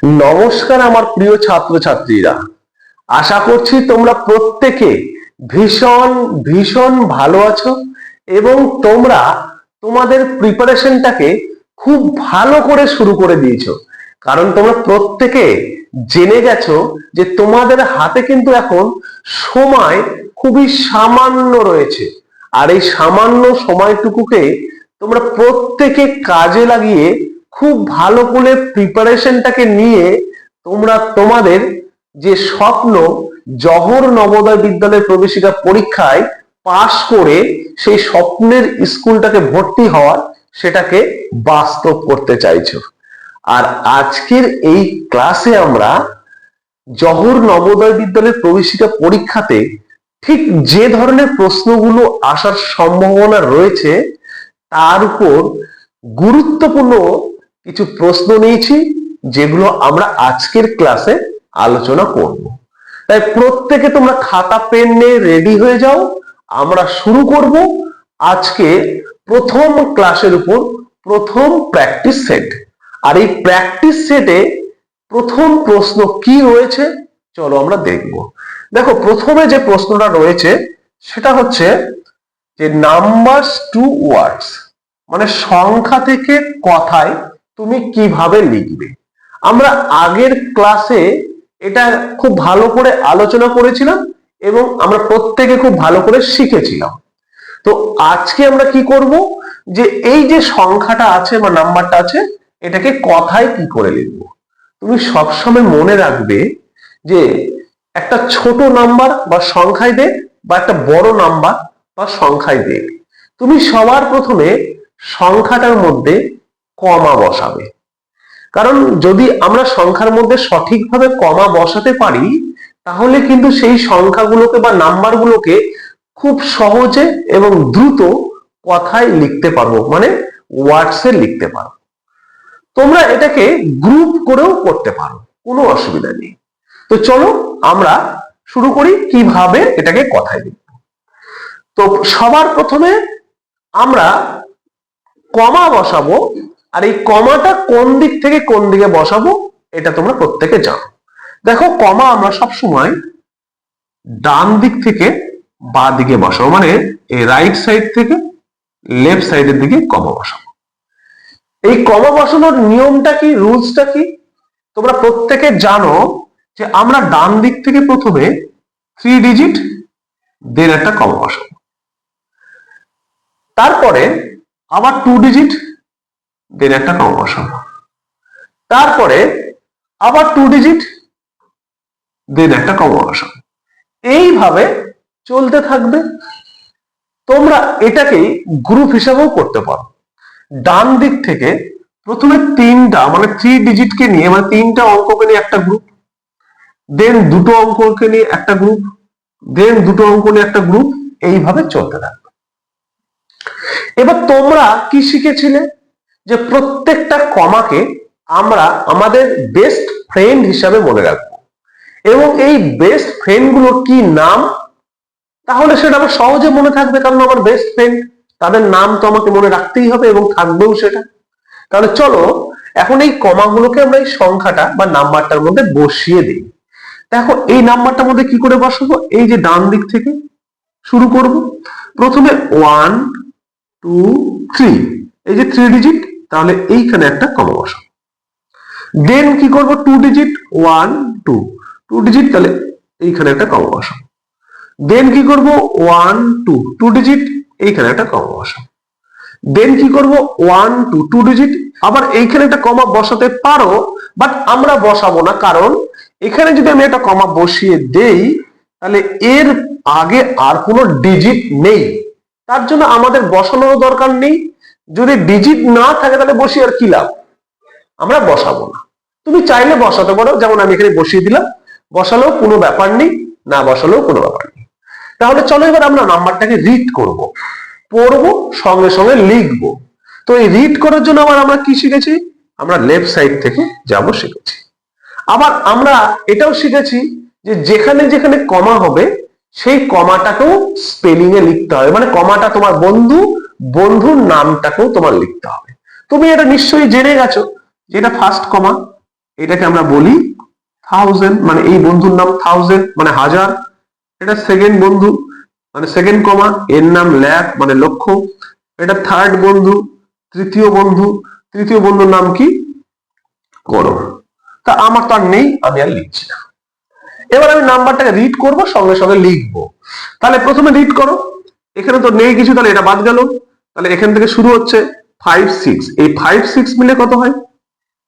নমস্কার আমার প্রিয় ছাত্রছাত্রীরা, আশা করছি তোমরা প্রত্যেকে ভীষণ ভীষণ ভালো আছো এবং তোমরা তোমাদের প্রিপারেশনটাকে খুব ভালো করে শুরু করে দিয়েছো। কারণ তোমরা প্রত্যেকে জেনে গেছো যে তোমাদের হাতে কিন্তু এখন সময় খুবই সামান্য রয়েছে, আর এই সামান্য সময়টুকুকে তোমরা প্রত্যেকে কাজে লাগিয়ে খুব ভালো করে প্রিপারেশনটাকে নিয়ে তোমরা তোমাদের যে স্বপ্ন জওহর নবোদয় বিদ্যালয় প্রবেশিকা পরীক্ষায় পাশ করে সেই স্বপ্নের স্কুলটাকে ভর্তি হওয়ার সেটাকে বাস্তব করতে চাইছো। আর আজকের এই ক্লাসে আমরা জওহর নবোদয় বিদ্যালয়ের প্রবেশিকা পরীক্ষাতে ঠিক যে ধরনের প্রশ্নগুলো আসার সম্ভাবনা রয়েছে তার উপর গুরুত্বপূর্ণ কিছু প্রশ্ন নিয়েছি, যেগুলো আমরা আজকের ক্লাসে আলোচনা করব। তাই প্রত্যেকে তোমরা খাতা পেন নিয়ে রেডি হয়ে যাও। আমরা শুরু করব আজকে প্রথম ক্লাসের উপর প্রথম প্র্যাকটিস সেট। আর এই প্র্যাকটিস সেটে প্রথম প্রশ্ন কি রয়েছে চলো আমরা দেখব। দেখো, প্রথমে যে প্রশ্নটা রয়েছে সেটা হচ্ছে যে নাম্বারস টু ওয়ার্ডস, মানে সংখ্যা থেকে কথায় তুমি কিভাবে লিখবে। আমরা আগের ক্লাসে এটা খুব ভালো করে আলোচনা করেছিলাম এবং আমরা প্রত্যেকে খুব ভালো করে শিখেছিলাম। তো আজকে আমরা কি করব, যে এই যে সংখ্যাটা আছে বা নাম্বারটা আছে এটাকে কথায় কি করে লিখব। তুমি সবসময় মনে রাখবে যে একটা ছোট নাম্বার বা সংখ্যায় দেখ বা একটা বড় নাম্বার বা সংখ্যায় দেখ, তুমি সবার প্রথমে সংখ্যাটার মধ্যে কমা বসাবে। কারণ যদি আমরা সংখ্যার মধ্যে সঠিকভাবে কমা বসাতে পারি তাহলে কিন্তু সেই সংখ্যাগুলোকে বা নাম্বারগুলোকে খুব সহজে এবং দ্রুত কথায় লিখতে পারবো, মানে ওয়ার্ডসে লিখতে পারবো। তোমরা এটাকে গ্রুপ করেও করতে পারো, কোনো অসুবিধা নেই। তো চলো আমরা শুরু করি কিভাবে এটাকে কথায় লিখব। তো সবার প্রথমে আমরা কমা বসাবো, আর এই কমাটা কোন দিক থেকে কোন দিকে বসাবো এটা তোমরা প্রত্যেকে জানো। দেখো, কমা আমরা সব সময় ডান দিক থেকে বাঁ দিকে বসাবো, মানে এই রাইট সাইড থেকে লেফট সাইডের দিকে কমা বসাবো। এই কমা বসানোর নিয়মটা কি, রুলসটা কি তোমরা প্রত্যেকে জানো যে আমরা ডান দিক থেকে প্রথমে 3 ডিজিট দেন একটা কমা বসাবো, তারপরে আবার 2 ডিজিট দেন একটা কমা বসাবো, তারপরে আবার 2 ডিজিট দেন একটা কমা বসাবো। এইভাবে চলতে থাকবে। তোমরা এটাকে গ্রুপ হিসাবেও করতে পারো। ডান দিক থেকে প্রথমে 3টা মানে 3 ডিজিটকে নিয়ে, মানে 3টা অঙ্ককে নিয়ে একটা গ্রুপ, দেন 2টো অঙ্ককে নিয়ে একটা গ্রুপ, দেন 2টো অঙ্ক নিয়ে একটা গ্রুপ, এইভাবে চলতে থাকবে। এবার তোমরা কি শিখেছিলে, যে প্রত্যেকটা কমাকে আমরা আমাদের বেস্ট ফ্রেন্ড হিসাবে মনে রাখবো এবং এই বেস্ট ফ্রেন্ড গুলোর কি নাম, তাহলে সেটা আমার সহজে মনে থাকবে। কারণ আমার বেস্ট ফ্রেন্ড, তাদের নাম তো আমাকে মনে রাখতেই হবে এবং থাকবেও সেটা। তাহলে চলো এখন এই কমাগুলোকে আমরা এই সংখ্যাটা বা নাম্বারটার মধ্যে বসিয়ে দিই। দেখো, এই নাম্বারটার মধ্যে কি করে বসাবো, এই যে ডান দিক থেকে শুরু করব। প্রথমে 1 2 3, এই যে 3 ডিজিট, তাহলে এইখানে একটা কমা বসাবো। দেন কি করব, 2 ডিজিট 1 2 2 ডিজিট, তাহলে এইখানে একটা কমা বসাবো। দেন কি করব 1 2 2 ডিজিট, এইখানে একটা কমা বসাবো। দেন কি করব 1 2 2 ডিজিট, আবার এইখানে একটা কমা বসাতে পারো, বাট আমরা বসাবো না। কারণ এখানে যদি আমি একটা কমা বসিয়ে দেই তাহলে এর আগে আর কোনো ডিজিট নেই, তার জন্য আমাদের বসানোর দরকার নেই। যদি ডিজিট না থাকে তাহলে বসিয়ে আর কি লাভ, আমরা বসাবো না। তুমি চাইলে বসাতে পারো, যেমন আমি এখানে বসিয়ে দিলাম, বসালেও কোনো ব্যাপার নেই, না বসালেও কোনো ব্যাপার নেই। তাহলে চলো এবার আমরা নাম্বারটাকে রিড করব, পড়বো, সঙ্গে সঙ্গে লিখবো। তো এই রিড করার জন্য আবার আমরা কি শিখেছি, আমরা লেফট সাইড থেকে যাব শিখেছি। আবার আমরা এটাও শিখেছি যে যেখানে যেখানে কমা হবে সেই কমাটাকেও স্পেলিং এ লিখতে হবে, মানে কমাটা তোমার বন্ধুর নামটাকেও তোমার লিখতে হবে। তুমি এটা নিশ্চয়ই জেনে গেছো যে এটা ফার্স্ট কমা, এটাকে আমরা বলি 1000, মানে এই বন্ধুর নাম 1000 মানে 1000। এটা সেকেন্ড বন্ধু মানে সেকেন্ড কমা, এর নাম লাখ মানে লক্ষ। এটা থার্ড বন্ধু, তৃতীয় বন্ধু, তৃতীয় বন্ধুর নাম কি? করোড়। তা আমার তো আর নেই, আমি আর লিখছি না। এবার আমি নাম্বারটাকে রিড করব, সঙ্গে সঙ্গে লিখবো। তাহলে প্রথমে রিড করো, এখানে তো নেই কিছু, তাহলে এটা বাদ গেল। তাহলে এখান থেকে শুরু হচ্ছে 5 6, এই 5 6 মিলে কত হয়?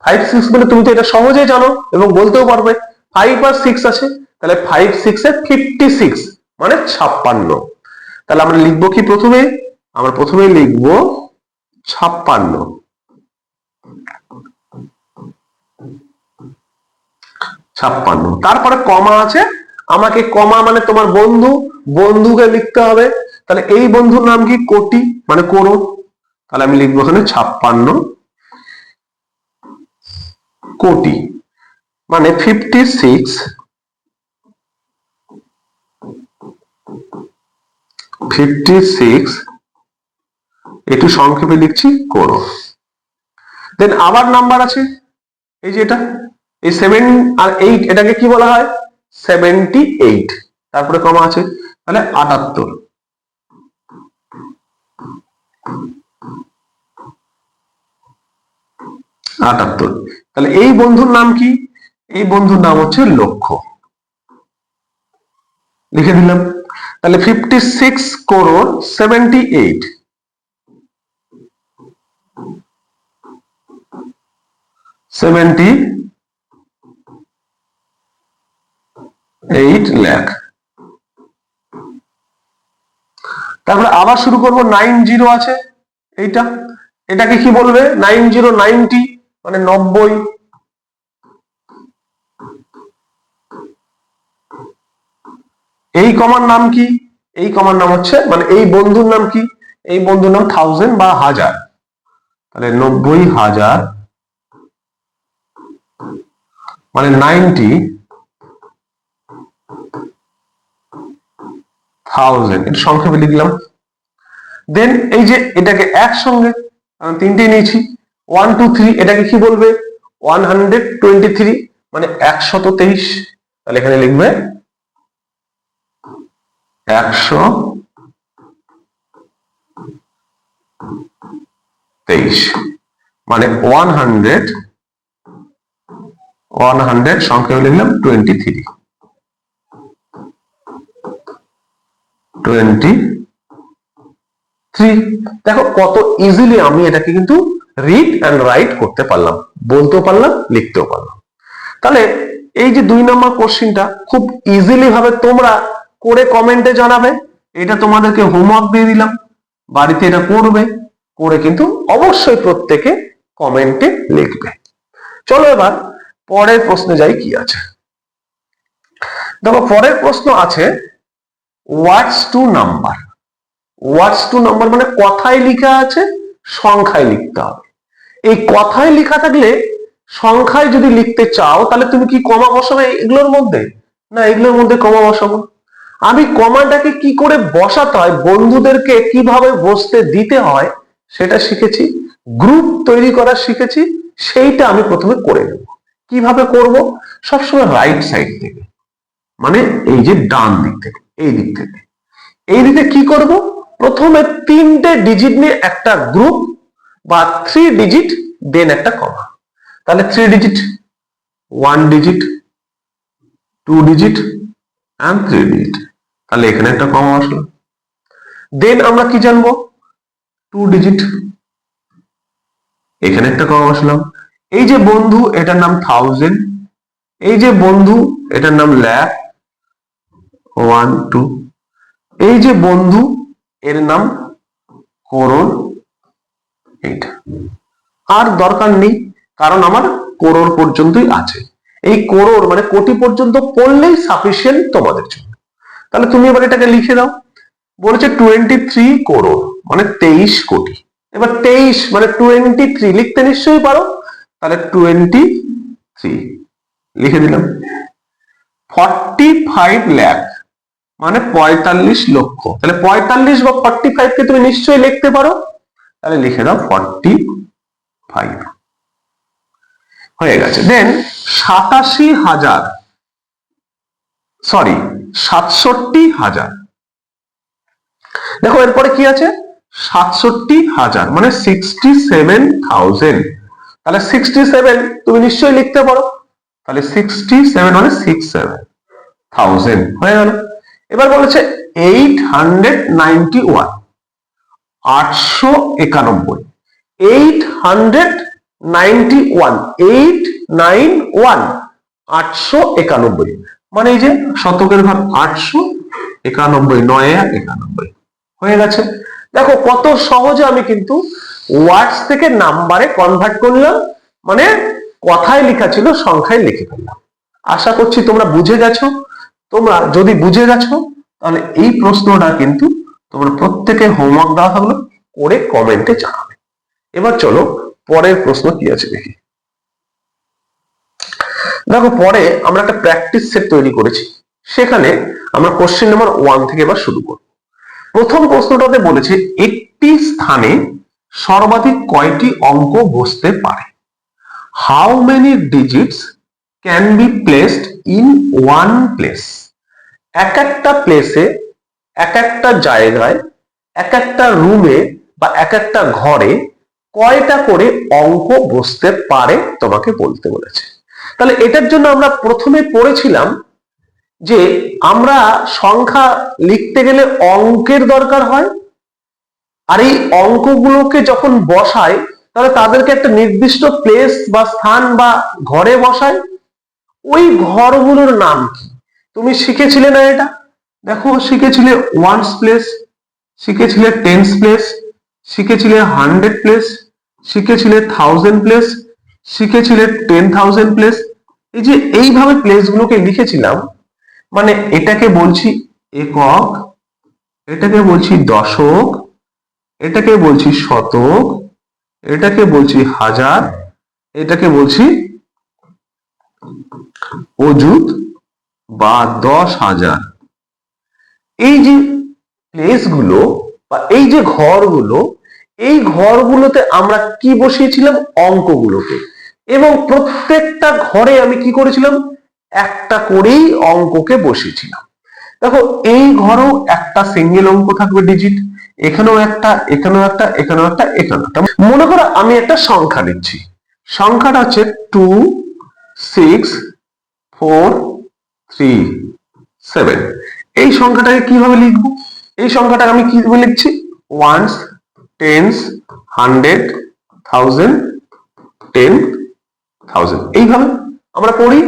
5 6 মিলে তুমি তো এটা সহজেই জানো এবং বলতেও পারবে 5 আর 6 আছে, তাহলে 5 6 এ 56 মানে 56। তাহলে আমরা লিখবো কি প্রথমে? আমরা প্রথমে লিখবো 56। তারপরে কমা আছে, আমাকে কমা মানে তোমার বন্ধু, বন্ধুকে লিখতে হবে। তাহলে এই বন্ধুর নাম কি? কোটি মানে করোড়। তাহলে আমি লিখবো এখানে 56 কোটি মানে 56 একটু সংক্ষেপে লিখছি করোড়। দেন আবার নাম্বার আছে, এই যে এটা, এই 7 আর 8, এটাকে কি বলা হয়? 78। তারপরে কমা আছে, তাহলে 78। তাহলে এই বন্ধুর নাম কি? এই বন্ধুর নাম হচ্ছে লক্ষ। লিখে দিলাম। তাহলে 56 করোড় 78 লাখ। তারপরে আবার শুরু করব, 90 আছে এইটা, এটাকে কি বলবে? 90 মানে 90। এই কমার নাম কি? এই কমার নাম হচ্ছে, মানে এই বন্ধুর নাম কি? এই বন্ধুর নাম 1000 বা 1000। তাহলে 90,000 মানে 90,000, এটা সংক্ষেপে লিখলাম। দেন এই যে এটাকে একসঙ্গে তিনটে নিয়েছি, 1 2 3, এটাকে কি বলবে? 123 মানে 123। তাহলে এখানে লিখবে 123 মানে 100 সংক্ষেপে লিখলাম 23। দেখো কত ইজিলি আমি এটাকে কিন্তু রিড এন্ড রাইট করতে পারলাম, বলতেও পারলাম, লিখতেও পারলাম। তাহলে এই যে 2 নম্বর কোশ্চেনটা খুব ইজিলি ভাবে তোমরা করে কমেন্টে জানাবে। এটা তোমাদেরকে হোমওয়ার্ক দিয়ে দিলাম, বাড়িতে এটা করবে, করে কিন্তু অবশ্যই প্রত্যেকে কমেন্টে লিখবে। চলো এবার পরের প্রশ্নে যাই, কি আছে দেখো। পরের প্রশ্ন আছে হোয়াটস টু নাম্বার। হোয়াটস টু নাম্বার মানে কথায় লেখা আছে, সংখ্যায় লিখতে হবে। এই কথায় লেখা থাকলে সংখ্যায় যদি লিখতে চাও, তাহলে তুমি কি কমা বসাবে এগুলোর মধ্যে? না, এগুলোর মধ্যে কমা বসাবো। আমি কমাটাকে কি করে বসাতে হয়, বন্ধুদেরকে কিভাবে বসতে দিতে হয় সেটা শিখেছি, গ্রুপ তৈরি করা শিখেছি, সেইটা আমি প্রথমে করে নেব। কিভাবে করব? সবসময় রাইট সাইড থেকে, মানে এই যে ডান দিক থেকে, এই দিক থেকে। এই দিকে কি করব? প্রথমে 3টে ডিজিট নিয়ে একটা গ্রুপ বা 3 ডিজিট, দেন একটা কমা। তাহলে 3 digit, 1 digit, 2 digit and 3 digit. তাহলে এখানে একটা কমা আসলো। দেন আমরা কি জানবো? 2 ডিজিট, এখানে একটা কমা বসলাম। এই যে বন্ধু, এটার নাম 1000। এই যে বন্ধু, এটার নাম লাখ, 1 2। এই যে বন্ধু, এর নাম করোড়, এইটা। আর দরকার নেই, কারণ আমার করোড় পর্যন্তই আছে। এই করোড় মানে কোটি পর্যন্ত পড়লেই সাফিসিয়েন্ট তোমাদের জন্য। তাহলে তুমি এবার এটাকে লিখে দাও। বলেছে 23 করোড় মানে 23 কোটি। এবার 23 মানে 23 লিখতে নিশ্চয়ই পারো, তাহলে 23 লিখে দিলাম। 45 লাখ মানে 45 লক্ষ। তাহলে 45 বা 45 কে তুমি নিশ্চয়ই লিখতে পারো, তাহলে লিখে দাও 45। হয়ে গেছে। দেন 87,000 সরি 67,000। দেখো এরপরে কি আছে 67,000 মানে 67,000। তাহলে 67 তুমি নিশ্চয়ই লিখতে পারো, তাহলে 67 মানে 67,000 হয়ে গেল। এবার বলেছে 891 891 891 মানে এই যে শতকের ঘর 891 991 হয়ে গেছে। দেখো কত সহজে আমি কিন্তু ওয়ার্ডস থেকে নাম্বারে কনভার্ট করলাম, মানে কথায় লেখা ছিল সংখ্যায় লিখে ফেললাম। আশা করছি তোমরা বুঝে গেছো। তোমরা যদি বুঝে গেছো তাহলে এই প্রশ্নটা কিন্তু তোমরা প্রত্যেকে হোমওয়ার্ক দেওয়া থাকলো করে কমেন্টে জানাবে। এবার চলো পরের প্রশ্ন কি আছে দেখি। দেখো পরে আমরা একটা প্র্যাকটিস সেট তৈরি করেছি, সেখানে আমরা কোশ্চেন নাম্বার 1 থেকে এবার শুরু করব। প্রথম প্রশ্নটাতে বলেছে একটি স্থানে সর্বাধিক কয়টি অঙ্ক বসতে পারে? How many digits can be placed in one place? এক একটা প্লেসে, এক একটা জায়গায়, এক একটা রুমে বা এক একটা ঘরে কয়টা করে অঙ্ক বসতে পারে তোমাকে বলতে বলেছে। তাহলে এটার জন্য আমরা প্রথমে পড়েছিলাম যে আমরা সংখ্যা লিখতে গেলে অঙ্কের দরকার হয়, আর এই অঙ্কগুলোকে যখন বসাই তাহলে তাদেরকে একটা নির্দিষ্ট প্লেস বা স্থান বা ঘরে বসায়। ওই ঘরগুলোর নাম কি তুমি শিখেছিলে না? এটা দেখো শিখেছিলে ওয়ান্স প্লেস, শিখেছিলে টেন্স প্লেস, শিখেছিলে 100 প্লেস, শিখেছিলে 1000 প্লেস, শিখেছিলে 10,000 প্লেস। এই যে এইভাবে প্লেসগুলোকে লিখেছিলাম, মানে এটাকে বলছি একক, এটাকে বলছি দশক, এটাকে বলছি শতক, এটাকে বলছি হাজার, এটাকে বলছি অযুত বা 10,000। এই যে প্লেসগুলো বা এই যে ঘরগুলো, এই ঘরগুলোতে আমরা কি বসিয়েছিলাম? অঙ্কগুলোকে। এবং প্রত্যেকটা ঘরে আমি কি করেছিলাম? একটা করেই অঙ্ককে বসিয়েছিলাম। দেখো এই ঘরেও একটা সিঙ্গেল অঙ্ক থাকবে ডিজিট, এখানেও একটা, এখানেও একটা, এখানেও একটা, এখানেও একটা। মনে করো আমি একটা সংখ্যা লিখছি, সংখ্যাটা হচ্ছে 2 6 4 3 7। এই সংখ্যাটাকে কিভাবে লিখবো? এই সংখ্যাটাকে আমি কিভাবে লিখছি? ওয়ান্স, টেন্স, 100, 1000, 10,000 এইভাবে আমরা পড়ি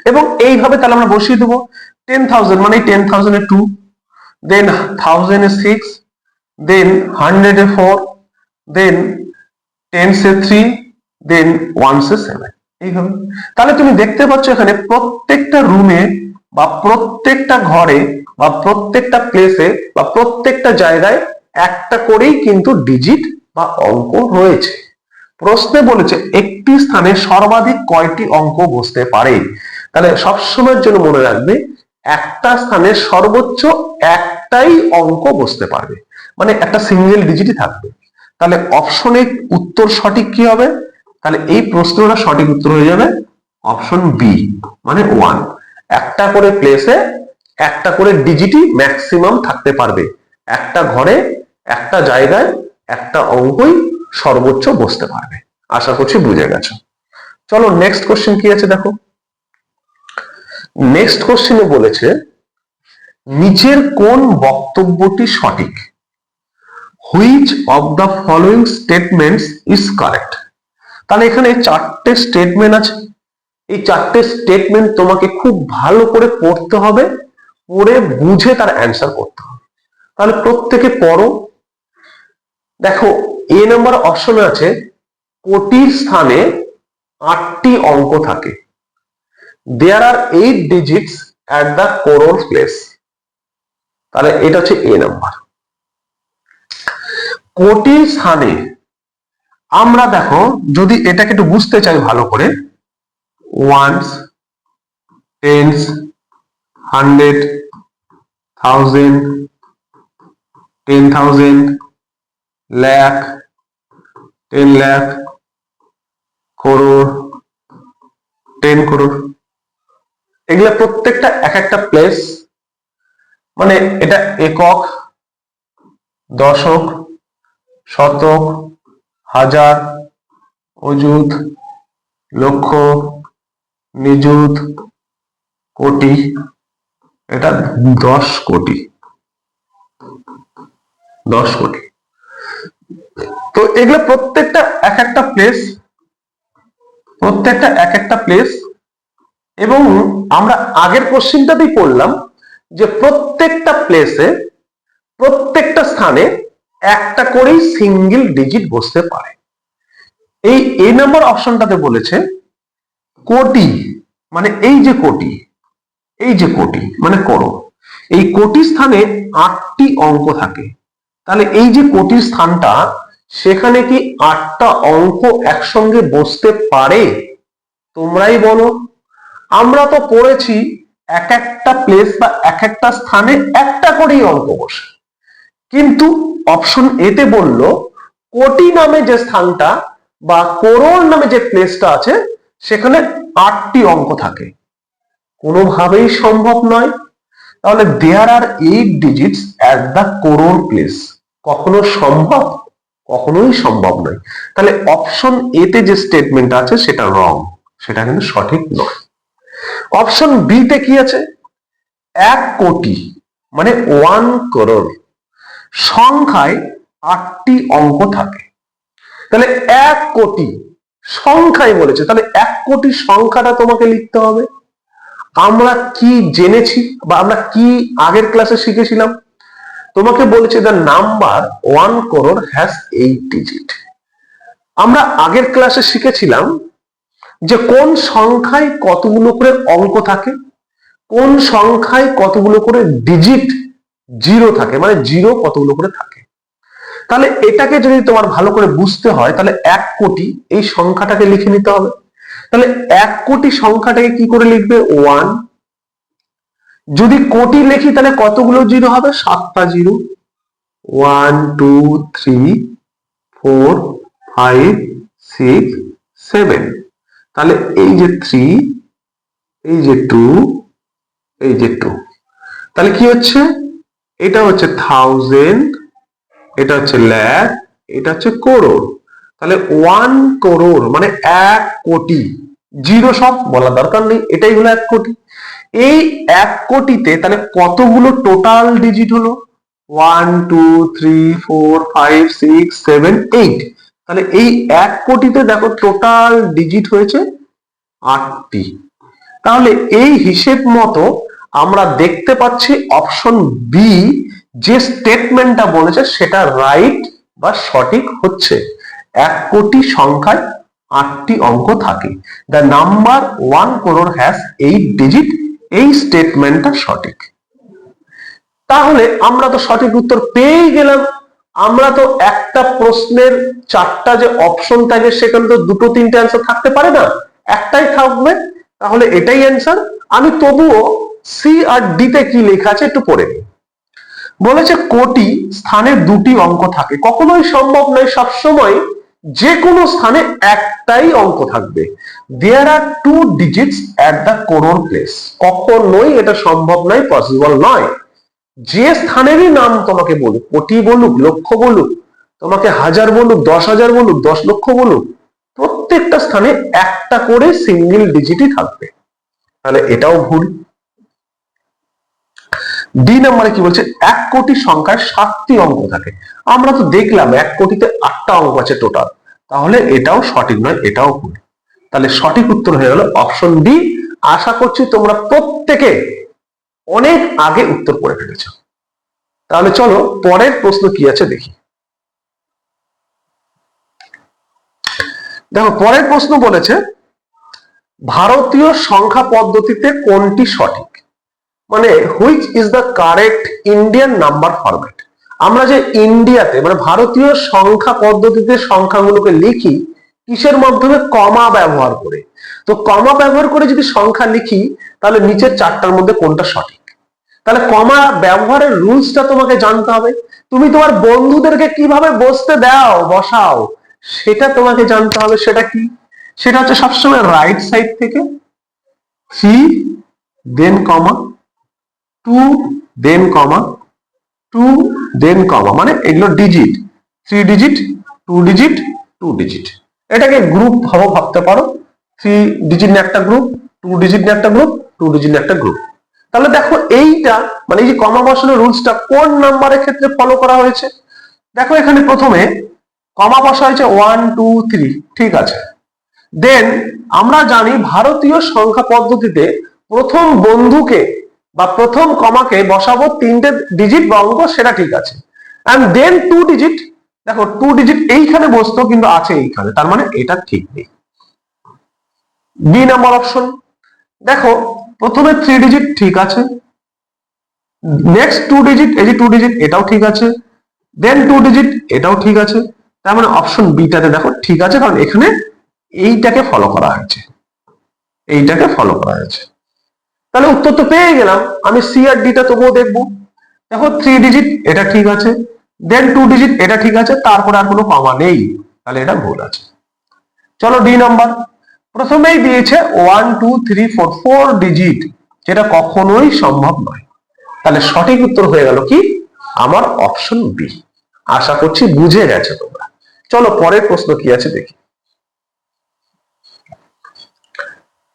এবং এইভাবে তাহলে আমরা বসিয়ে দেবো। 10,000 মানে 10,000 এ 2, দেন 1000 এ 6, দেন 100 এ 4, দেন 10 এ 3, দেন 1 এ 7 এইভাবে। তাহলে তুমি দেখতে পাচ্ছ এখানে প্রত্যেকটা রুমে বা প্রত্যেকটা ঘরে বা প্রত্যেকটা প্লেসে বা প্রত্যেকটা জায়গায় একটা করেই কিন্তু ডিজিট বা অঙ্ক রয়েছে। প্রশ্নে বলেছে একটি স্থানে সর্বাধিক কয়টি অঙ্ক বসতে পারে? তাহলে সবসময়ের জন্য মনে রাখবে একটা স্থানে সর্বোচ্চ একটাই অঙ্ক বসতে পারবে, মানে একটা সিঙ্গেল ডিজিটই থাকবে। তাহলে অপশনে উত্তর সঠিক কি হবে? তাহলে এই প্রশ্নটা সঠিক উত্তর হয়ে যাবে অপশন বি মানে 1। একটা করে প্লেসে একটা করে ডিজিটই ম্যাক্সিমাম থাকতে পারবে, একটা ঘরে একটা জায়গায় একটা অঙ্কই সর্বোচ্চ বসতে পারবে। আশা করছি বুঝে গেছো। চলো নেক্সট কোশ্চেন কি আছে দেখো। নেক্সট কোশ্চেনে বলেছে নিচের কোন বক্তব্যটি সঠিক? Which of the following statements is correct? তাহলে এখানে চারটে স্টেটমেন্ট আছে, এই চারটে স্টেটমেন্ট তোমাকে খুব ভালো করে পড়তে হবে, পড়ে বুঝে তার অ্যান্সার করতে হবে। তাহলে প্রত্যেকে পড়ো। দেখো এ নাম্বার অপশনে আছে কোটির স্থানে 8টি অঙ্ক থাকে। দেয়ার আর 8 digits at the crore place. তাহলে এটা হচ্ছে এ নাম্বার। কোটির স্থানে আমরা দেখো যদি এটাকে একটু বুঝতে চাই ভালো করে, once, tens, 100, 1000, 10,000, lakh, 10 lakh, crore, 10 crore। এগুলা প্রত্যেকটা এক একটা প্লেস, মানে এটা একক, দশক, শতক, হাজার, অযুত, লক্ষ, নিযুত, কোটি, এটা 10 কোটি, 10 কোটি। তো এগুলো প্রত্যেকটা এক একটা প্লেস, প্রত্যেকটা এক একটা প্লেস। এবং আমরা আগের কোশ্চেনটাতেই পড়লাম যে প্রত্যেকটা প্লেসে, প্রত্যেকটা স্থানে একটা করেই সিঙ্গেল ডিজিট বসতে পারে। এই এ নাম্বার অপশনটাতে বলেছে কোটি, মানে এই যে কোটি, এই যে কোটি মানে করোড়, এই কোটি স্থানে 8টি অঙ্ক থাকে। তাহলে এই যে কোটির স্থানটা, সেখানে কি 8টা অঙ্ক একসঙ্গে বসতে পারে? তোমরাই বলো। আমরা তো পড়েছি এক একটা প্লেস বা এক একটা স্থানে একটা করেই অঙ্ক বসে, কিন্তু অপশন এতে বলল কোটি নামে যে স্থানটা বা করোড় নামে যে প্লেসটা আছে সেখানে 8টি অঙ্ক থাকে। কোনোভাবেই সম্ভব নয়। তাহলে দেয়ার আর 8 digits at the crore place, কখনো সম্ভব? কখনোই সম্ভব নয়। তাহলে অপশন এতে যে স্টেটমেন্ট আছে সেটা রং, সেটা কিন্তু সঠিক নয়। অপশন বি তে কি আছে? 1 কোটি মানে 1 crore সংখ্যায় 8টি অঙ্ক থাকে। তাহলে 1 কোটি সংখ্যায় বলেছে, তাহলে 1 কোটি সংখ্যাটা তোমাকে লিখতে হবে। আমরা কি জেনেছি বা আমরা কি আগের ক্লাসে শিখেছিলাম? তোমাকে বলেছে the number 1 crore has 8 digit. আমরা আগের ক্লাসে শিখেছিলাম যে কোন সংখ্যায় কতগুলো করে অঙ্ক থাকে, কোন সংখ্যায় কতগুলো করে ডিজিট জিরো থাকে, মানে জিরো কতগুলো করে থাকে। তাহলে এটাকে যদি তোমার ভালো করে বুঝতে হয়, তাহলে 1 কোটি এই সংখ্যাটাকে লিখে নিতে হবে। তাহলে 1 কোটি সংখ্যাটাকে কি করে লিখবে? 1। যদি কোটি লিখি তাহলে কতগুলো জিরো হবে? 7টা জিরো। 1 2 3 4 5 6 7। তাহলে এই যে 3, এই যে 2, এই যে 2, তাহলে কি হচ্ছে? এটা হচ্ছে 1000, এটা হচ্ছে লাখ, এটা হচ্ছে করোড়। তাহলে 1 crore মানে 1 কোটি, জিরো সব বলা দরকার নেই, এটাই হলো 1 কোটি। এই 1 কোটিতে তাহলে কতগুলো টোটাল ডিজিট হলো? 1 2 3 4 5 6 7 8। তাহলে এই 1 কোটিতে দেখো টোটাল ডিজিট হয়েছে 8টি। তাহলে এই হিসেব মতো আমরা দেখতে পাচ্ছি অপশন বি যে স্টেটমেন্টটা বলেছে সেটা রাইট বা সঠিক হচ্ছে। 1 কোটি সংখ্যায় 8টি অঙ্ক থাকে। The number 1 crore has 8 digit, এই স্টেটমেন্টটা সঠিক। তাহলে আমরা তো সঠিক উত্তর পেয়েই গেলাম। আমরা তো একটা প্রশ্নের 4টা যে অপশন থাকে সেখানে তো 2টো 3টে অ্যান্সার থাকতে পারে না, একটাই থাকবে। তাহলে এটাই অ্যান্সার। আমি তবুও সি আর ডি তে কি লেখা আছে একটু পড়ে নিই। বলেছে কোটি স্থানে 2টি অঙ্ক থাকে। কখনোই সম্ভব নয় সবসময় যে কোনো স্থানে একটাই অঙ্ক থাকবে। দেয়ার আর 2 digits at the crore place, কখনোই এটা সম্ভব নয়, পসিবল নয়। যে স্থানেরই নাম তোমাকে বলুক, কোটি বলুক, লক্ষ বলুক, তোমাকে হাজার বলুক, 10,000 বলুক, 10 লক্ষ বলুক, প্রত্যেকটা স্থানে একটা করে সিঙ্গেল ডিজিটই থাকবে। তাহলে এটাও ভুল। ডি নাম্বারে কি বলছে? 1 কোটি সংখ্যায় 7টি অঙ্ক থাকে। আমরা তো দেখলাম 1 কোটিতে 8টা অঙ্ক আছে টোটাল, তাহলে এটাও সঠিক নয়, এটাও ভুল। তাহলে সঠিক উত্তর হয়ে গেল অপশন ডি। আশা করছি তোমরা প্রত্যেকে অনেক আগে উত্তর করে ফেলেছো। তাহলে চলো পরের প্রশ্ন কি আছে দেখি। দেখো পরের প্রশ্ন বলেছে ভারতীয় সংখ্যা পদ্ধতিতে কোনটি সঠিক, মানে which is the correct Indian number format. আমরা যে ইন্ডিয়াতে মানে ভারতীয় সংখ্যা পদ্ধতিতে সংখ্যাগুলোকে লিখি কিসের মাধ্যমে? কমা ব্যবহার করে। তো কমা ব্যবহার করে যদি সংখ্যা লিখি তাহলে নিচের 4টার মধ্যে কোনটা সঠিক? তাহলে কমা ব্যবহারের রুলসটা তোমাকে জানতে হবে। তুমি তোমার বন্ধুদেরকে কিভাবে বসতে দাও, বসাও, সেটা তোমাকে জানতে হবে। সেটা কি? সেটা হচ্ছে সবসময় রাইট সাইড থেকে 3 দেন কমা 2 দেন কমা 2 দেন কমা, মানে এগুলো ডিজিট, 3 ডিজিট 2 ডিজিট 2 ডিজিট। এটাকে গ্রুপ ভাবতে পারো, 3 ডিজিট নিয়ে একটা গ্রুপ, 2 ডিজিট নিয়ে একটা গ্রুপ, 2 ডিজিট নিয়ে একটা গ্রুপ। তাহলে দেখো এইটা মানে এই যে কমা বসানোর রুলসটা কোন নাম্বারের ক্ষেত্রে ফলো করা হয়েছে। দেখো এখানে প্রথমে কমা বসা হয়েছে 1 2 3, ঠিক আছে। দেন আমরা জানি ভারতীয় সংখ্যা পদ্ধতিতে প্রথম বন্ধুকে বা প্রথম কমাকে বসাবো 3টে ডিজিট বা অঙ্ক, সেটা ঠিক আছে। এন্ড দেন 2 ডিজিট, দেখো 2 ডিজিট এইখানে বসতো কিন্তু আছে এইখানে, তার মানে এটা ঠিক নেই। বি নাম্বার অপশন, দেখো প্রথমে 3 ডিজিট ঠিক আছে, নেক্সট 2 ডিজিট, এই যে 2 ডিজিট এটাও ঠিক আছে, দেন 2 ডিজিট এটাও ঠিক আছে, তার মানে অপশন বিটাতে দেখো ঠিক আছে, কারণ এখানে এইটাকে ফলো করা হয়েছে, এইটাকে ফলো করা হয়েছে। তাহলে উত্তর তো পেয়ে গেলাম। আমি সি আর ডিটা তবুও দেখবো। দেখো 3 ডিজিট এটা ঠিক আছে, দেন 2 ডিজিট এটা ঠিক আছে, তারপরে আর কোনো কমা নেই, তাহলে এটা ভুল আছে। চলো ডি নাম্বার, প্রথমেই দিয়েছে 1 2 3 4, 4 ডিজিট, যেটা কখনোই সম্ভব নয়। তাহলে সঠিক উত্তর হয়ে গেল কি আমার অপশন বি। আশা করছি বুঝে গেছে তোমরা। চলো পরের প্রশ্ন কি আছে দেখি।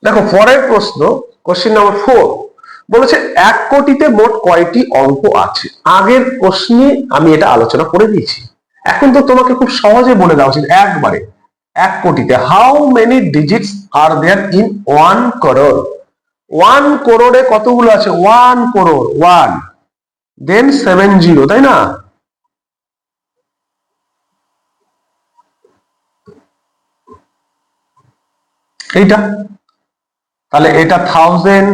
দেখো পরের প্রশ্ন, কোশ্চেন নাম্বার 4 বলেছে 1 কোটিতে মোট কয়টি অঙ্ক আছে। আগের প্রশ্নে আমি এটা আলোচনা করে দিয়েছি, এখন তো তোমাকে খুব সহজে বলে দেওয়া উচিত একবারে। 1 কোটিতে how many digits are there in 1 crore. 1 করোড়ে কতগুলো আছে, 1 করোড় 1 দেন 70, তাই না? এইটা, তাহলে এটা 1000,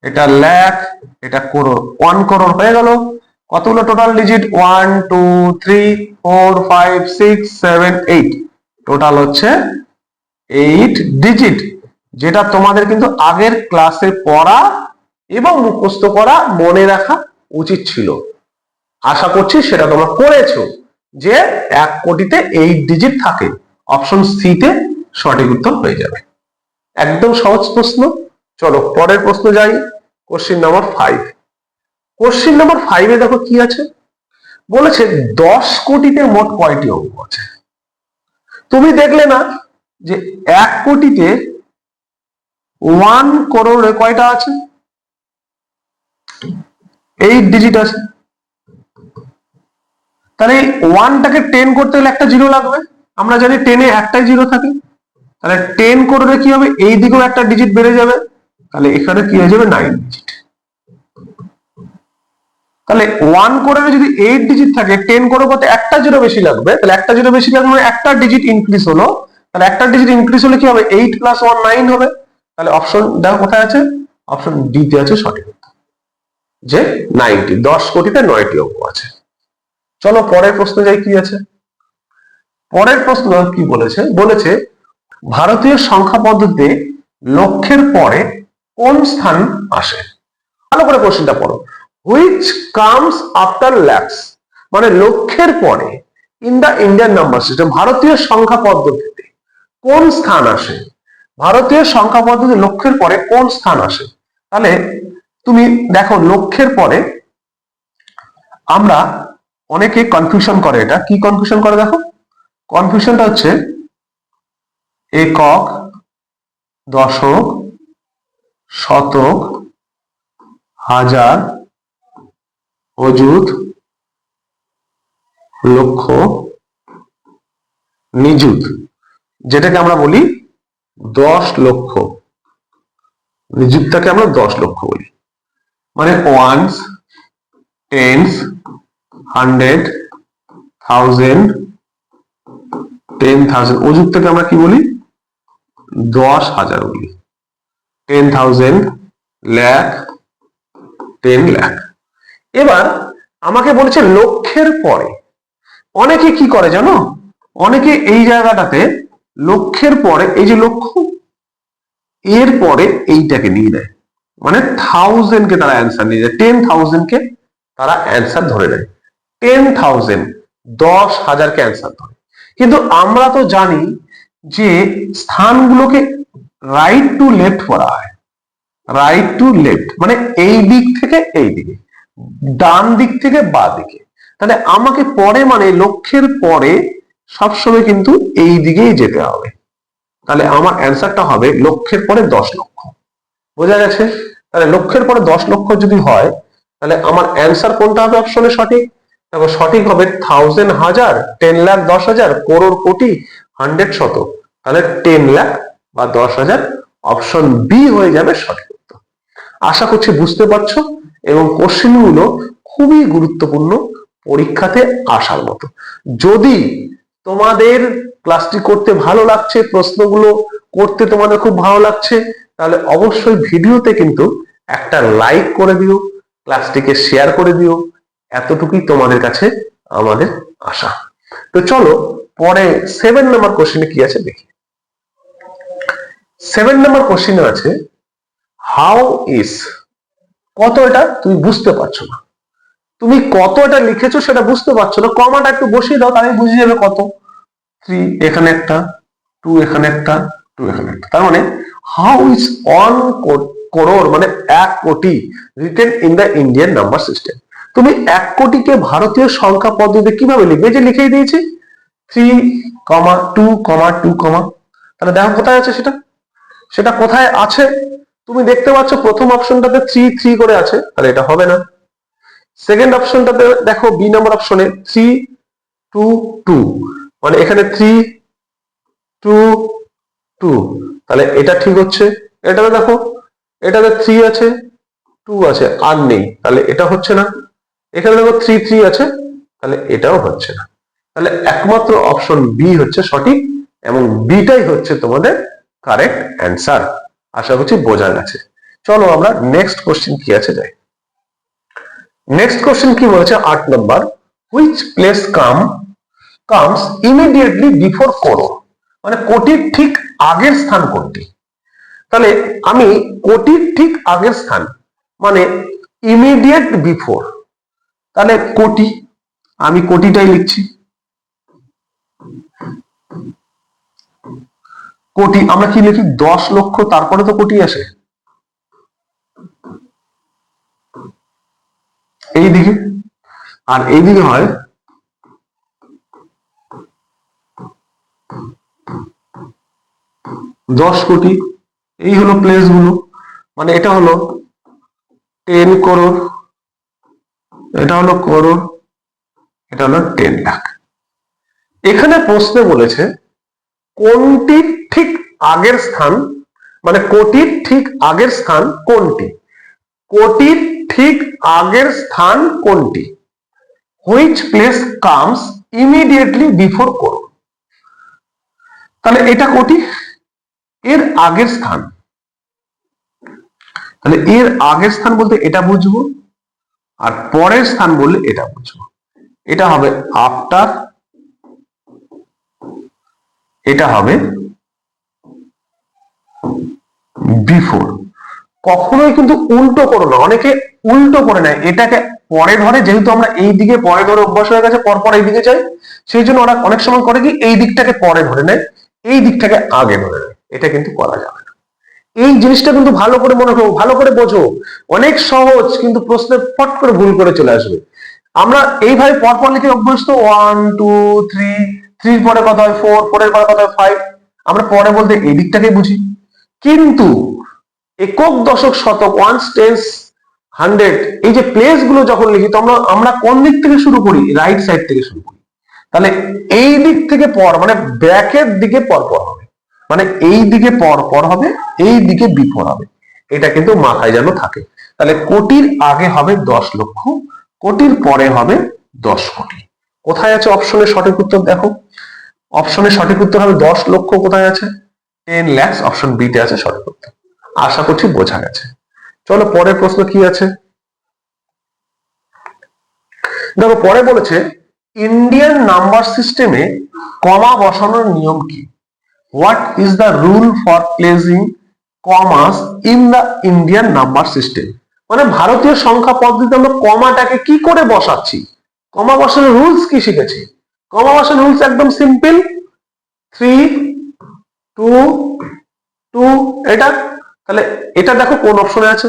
এটা লাখ, এটা করোড়, 1 করোড় হয়ে গেল। কতগুলো টোটাল ডিজিট, 1 2 3 4 5 6 7 8, টোটাল হচ্ছে 8 ডিজিট, যেটা তোমাদের কিন্তু আগের ক্লাসে পড়া এবং মুখস্থ করা মনে রাখা উচিত ছিল। আশা করছি সেটা তোমরা করেছো, যে 1 কোটিতে 8 ডিজিট থাকে। অপশন সি তে সঠিক উত্তর হয়ে যাবে। একদম সহজ প্রশ্ন। চলো পরের প্রশ্ন যাই, কোশ্চেন নাম্বার 5। কোশ্চেন নাম্বার 5 এ দেখো কি আছে, বলেছে 10 কোটিতে মোট কয়টি অঙ্ক আছে। তুমি দেখলে না যে 1 কোটিতে 1 করোড়ে কয়টা আছে, 8 ডিজিট আছে। তাহলে 1টাকে 10 করতে গেলে একটা জিরো লাগবে, আমরা জানি 10 এ একটাই জিরো থাকে। তাহলে 10 করলে কি হবে, এই দিকেও একটা ডিজিট বেড়ে যাবে, তাহলে এখানে কি হয়ে যাবে 9 ডিজিট। তাহলে 1 করে যদি 8 ডিজিট থাকে, 10 করে করতে একটা জিরো বেশি লাগবে, তাহলে একটা জিরো বেশি লাগবে মানে একটা ডিজিট ইনক্রিজ হলো। তাহলে একটা ডিজিট ইনক্রিজ হলে কি হবে, 8 + 1 9 হবে। তাহলে অপশন দেখো কোথায় আছে, অপশন ডি তে আছে সঠিক উত্তর, যে 90, 10 কোটিতে 9টি অঙ্ক আছে। চলো পরের প্রশ্ন যাই, কি আছে পরের প্রশ্ন, কি বলেছে, বলেছে ভারতীয় সংখ্যা পদ্ধতিতে লক্ষের পরে কোন স্থান আসে। ভালো করে কোশ্চেনটা পড়ো। হুইচ কামস আফটার ল্যাক্স, মানে লক্ষের পরে in the Indian number system, ভারতীয় সংখ্যা পদ্ধতিতে কোন স্থান আসে। ভারতীয় সংখ্যা পদ্ধতি লক্ষের পরে কোন স্থান আসে। তাহলে তুমি দেখো লক্ষের পরে আমরা অনেকে কনফিউশন করে, এটা কি কনফিউশন করে দেখো, কনফিউশনটা হচ্ছে একক, দশক, শতক, হাজার, অযুত, লক্ষ, নিযুত, যেটাকে আমরা বলি 10 লক্ষ। নিযুতটাকে আমরা 10 লক্ষ বলি, মানে ওয়ান্স, টেন্স, 100, 1000, 10,000। অযুতটাকে আমরা কি বলি, 10,000 বলি, 10,000, লাখ, 10 লাখ। এবার আমাকে বলেছে লক্ষের পরে, অনেকে কি করে জানো, অনেকে এই জায়গাটাতে লক্ষের পরে এই যে লক্ষ, এর পরে এইটাকে নিয়ে নেয়, মানে 1000 কে তারা অ্যান্সার নিয়ে যায়, 10,000 কে তারা অ্যান্সার ধরে নেয়, 10,000, 10,000 কে অ্যান্সার ধরে। কিন্তু আমরা তো জানি যে স্থানগুলোকে রাইট টু লেফট করা হয়, রাইট টু লেফট মানে এই দিক থেকে এই দিকে, ডান দিক থেকে বা দিকে। তাহলে আমাকে পরে মানে লক্ষ্যের পরে সবসময় কিন্তু এই দিকেই যেতে হবে। তাহলে আমার অ্যান্সারটা হবে লক্ষ্যের পরে 10 লক্ষ। বোঝা গেছে? তাহলে লক্ষ্যের পরে 10 লক্ষ যদি হয় তাহলে আমার অ্যান্সার কোনটা হবে অপশনে সঠিক? দেখো সঠিক হবে 1000 হাজার, 10 লাখ 10,000, করোড় কোটি, 100 শত। তাহলে 10 লাখ বা 10,000 অপশন বি হয়ে যাবে সঠিক উত্তর। আশা করছি বুঝতে পারছো এবং কোশ্চেন গুলো খুবই গুরুত্বপূর্ণ, পরীক্ষাতে আসার মতো। যদি তোমাদের ক্লাসটি করতে ভালো লাগছে, প্রশ্নগুলো করতে তোমাদের খুব ভালো লাগছে, তাহলে অবশ্যই ভিডিওতে কিন্তু একটা লাইক করে দিও, ক্লাসটিকে শেয়ার করে দিও। এতটুকুই তোমাদের কাছে আমাদের আশা। তো চলো পরে 7 নম্বর কোশ্চেনে কি আছে দেখি। 7 নম্বর কোশ্চেনে আছে হাউ ইজ। কত এটা তুমি বুঝতে পারছো না, তুমি কত এটা লিখেছো সেটা বুঝতে পারছো না, কমাটা একটু বসিয়ে দাও তাহলে বুঝে যাবে কত। 3 এখানে একটা, 2 এখানে একটা, 2 এখানে একটা। তার মানে হাউ ইজ 1 করোড় মানে 1 কোটি written in the Indian number system. তুমি 1 কোটিকে ভারতীয় সংখ্যা পদ্ধতিতে কিভাবে লিখবে? যে লিখেই দিয়েছি 3, 2, 2, তাহলে দেখো কোথায় আছে সেটা, সেটা কোথায় আছে তুমি দেখতে পাচ্ছ। প্রথম অপশনটাতে 3, 3 করে আছে, তাহলে এটা হবে না। সেকেন্ড অপশনটাতে দেখো বি নম্বর অপশনে 3, 2, 2 মানে এখানে 3, 2, 2 তাহলে এটা ঠিক হচ্ছে। এটাতে দেখো এটাতে 3 আছে, 2 আছে আর নেই, তাহলে এটা হচ্ছে না। এখানে দেখো 3, 3 আছে, তাহলে এটাও হচ্ছে না। তাহলে একমাত্র অপশন বি হচ্ছে সঠিক এবং বিটাই হচ্ছে তোমাদের কারেক্ট অ্যান্সার। আশা করছি বোঝা গেছে। চলো আমরা নেক্সট কোশ্চেন কি আছে যাই। নেক্সট কোশ্চেন কি বলেছে 8 নম্বর, which place comes immediately before crore মানে কোটির ঠিক আগের স্থান কোনটি? তাহলে আমি কোটির ঠিক আগের স্থান মানে ইমিডিয়েট বিফোর, তাহলে কোটি, আমি কোটিটাই লিখছি। কোটি আমরা কি লিখি? 10 লক্ষ, তারপরে তো কোটি আসে এইদিকে, আর এইদিকে হয় 10 কোটি। এই হলো প্লেস গুলো, মানে এটা হলো 10 করোড়, এটা হলো করোড়, এটা হলো 10 লাখ। এখানে প্রশ্নে বলেছে কোনটির ঠিক আগের স্থান মানে কোটির ঠিক আগের স্থান কোনটি? কোটির ঠিক আগের স্থান কোনটি? Which place comes immediately before crore, তাহলে এটা কোটি, এর আগের স্থান। তাহলে এর আগের স্থান বলতে এটা বুঝবো, আর পরের স্থান বললে এটা বুঝবো। এটা হবে আফটার, এটা হবে বিফোর। কখনোই কিন্তু উল্টো করো না, অনেকে উল্টো করে নেয়, এটাকে পরে ধরে, যেহেতু আমরা এই দিকে পরে ধরে অভ্যাস হয়ে গেছে, পরপর এই দিকে যাই, সেই জন্য ওরা অনেক সময় করে কি এই দিকটাকে পরে ধরে নেয়, এই দিকটাকে আগে ধরে নেয়। এটা কিন্তু করা যাবে না। এই জিনিসটা কিন্তু ভালো করে মনে করো, ভালো করে বোঝো। অনেক সহজ কিন্তু প্রশ্নে ফট করে ভুল করে চলে আসবে। আমরা এইভাবে পরপর লিখে অভ্যস্ত, 1, 2, 3, 3 পরে কথা হয় 4, 4 এর পরে কথা হয় 5, আমরা পরে বলতে এই দিকটাকে বুঝি। কিন্তু একক, দশক, শতক, ওয়ান্স, টেন্স, 100 এই যে প্লেস গুলো যখন লিখি তো আমরা কোন দিক থেকে শুরু করি? রাইট সাইড থেকে শুরু করি। তাহলে এই দিক থেকে পর মানে ব্যাকের দিকে পরপর হবে, মানে এই দিকে পরপর হবে, এই দিকে বিফোর হবে। এটা কিন্তু মাথায় যেন থাকে। তাহলে কোটির আগে হবে 10 লক্ষ, কোটির পরে হবে 10 কোটি। কোথায় আছে অপশনের সঠিক উত্তর? দেখো অপশনের সঠিক উত্তর হবে 10 লক্ষ। কোথায় আছে? 10 lakhs, অপশন বি তে আছে সঠিক উত্তর। আশা করছি বোঝা গেছে। চলো পরের প্রশ্ন কি আছে দেখো। পরে বলেছে ইন্ডিয়ান নাম্বার সিস্টেমে কমা বসানোর নিয়ম কি? What is the rule for placing commas in the Indian number system মানে ভারতীয় সংখ্যা পদ্ধতিতে আমরা কমাটাকে কি করে বসাচ্ছি, কমা বসানোর রুলস কি শিখেছি। কমা বসানোর রুলস একদম সিম্পল, 3, 2, 2 এটা তাহলে এটা দেখো কোন অপশনে আছে,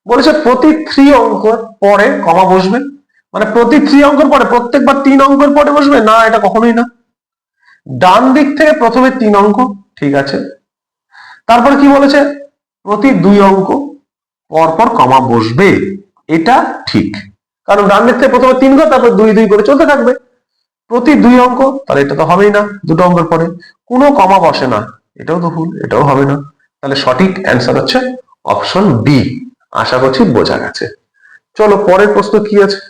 বলেছে প্রতি 3 অঙ্কের পরে কমা বসবে, মানে প্রতি 3 অঙ্কের পরে প্রত্যেকবার 3 অঙ্কের পরে বসবে না, এটা কখনোই না। ডান দিক থেকে প্রথমে 3 অঙ্ক, ঠিক আছে। তারপরে কি বলেছে, প্রতি 2 অঙ্ক পর পর কমা বসবে, এটা ঠিক, কারণ ডান দিক থেকে প্রথমে 3 ঘর তারপর 2 2 করে চলতে থাকবে। প্রতি 2 অঙ্ক, তাহলে এটা তো হবেই না, দুটো অঙ্কের পরে কোনো কমা বসে না, এটাও তো ভুল, এটাও হবে না। তাহলে সঠিক অ্যান্সার হচ্ছে অপশন বি। আশা করছি বোঝা গেছে। চলো পরের প্রশ্ন কি আছে।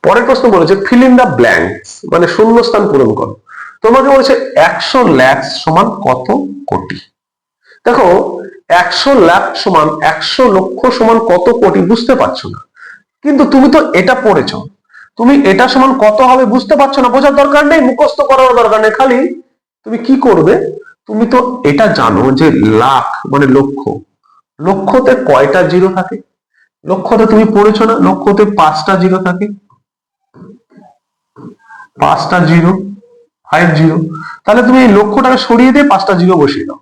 পরের প্রশ্ন বলেছে ফিল ইন দা ব্ল্যাঙ্কস, মানে শূন্যস্থান পূরণ করো। তোমাকে বলেছে 100 লাখ সমান কত কোটি। দেখো 100 লাখ সমান 100 লক্ষ সমান কত কোটি বুঝতে পারছো না, কিন্তু তুমি তো এটা পড়েছো, তুমি এটা সমান কত হবে বুঝতে পারছো না, বোঝার দরকার নেই, মুখস্থ করার দরকার নেই, খালি তুমি কি করবে, তুমি তো এটা জানো যে লাখ মানে লক্ষ, লক্ষতে কয়টা জিরো থাকে, লক্ষতে তুমি পড়েছো না, লক্ষতে 5টা জিরো থাকে, 5টা জিরো, 5 জিরো। তাহলে তুমি এই লক্ষটাকে সরিয়ে দিয়ে 5টা জিরো বসিয়ে দাও,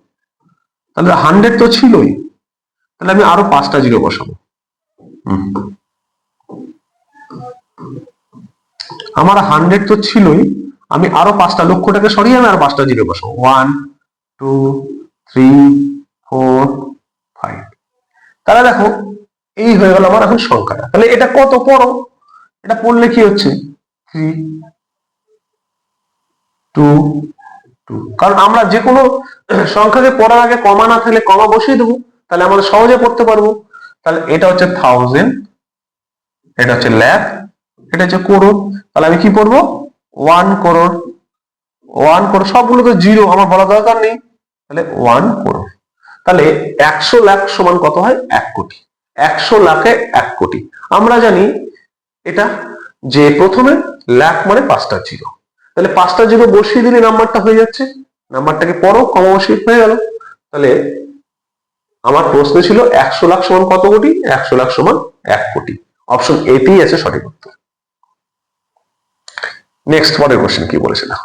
তাহলে 100 তো ছিলই, তাহলে আমি আরো 5টা জিরো বসাবো। আমার 100 তো ছিলই, আমি আরো 5টা, লক্ষটাকে সরিয়ে আমি আরো 5টা জিরো বসাবো, 1 2 3 4 5। তাহলে দেখো এই হয়ে গেল আমার এখন সংখ্যাটা। তাহলে এটা কত পড়ো, এটা পড়লে কি হচ্ছে 3 2 2, কারণ আমরা যে কোনো সংখ্যাকে পড়ার আগে কমা না থাকলে কমা বসিয়ে দেবো, তাহলে আমরা সহজে পড়তে পারবো। তাহলে এটা হচ্ছে 1000, এটা হচ্ছে লাখ, এটা হচ্ছে করোড়, তাহলে আমি কি পড়বো 1 করোড়, 1 করোড়, সবগুলো তো জিরো, আমার বলা দরকার নেই, তাহলে 1 করোড়। তাহলে 100 লাখ সমান কত হয় 1 কোটি, 100 লাখে 1 কোটি। আমরা জানি এটা যে প্রথমে লাখ মানে 5টা জিরো, তাহলে 5টা জিরো বসিয়ে দিলে নাম্বারটা হয়ে যাচ্ছে, নাম্বারটাকে পড়ো কমা বসিয়ে হয়ে গেল। তাহলে আমার প্রশ্ন ছিল 100 লাখ সমান কত কোটি, 100 লাখ সমান 1 কোটি, অপশন এ তেই আছে সঠিক উত্তর। নেক্সট পরের কোশ্চেন কি বলেছে না,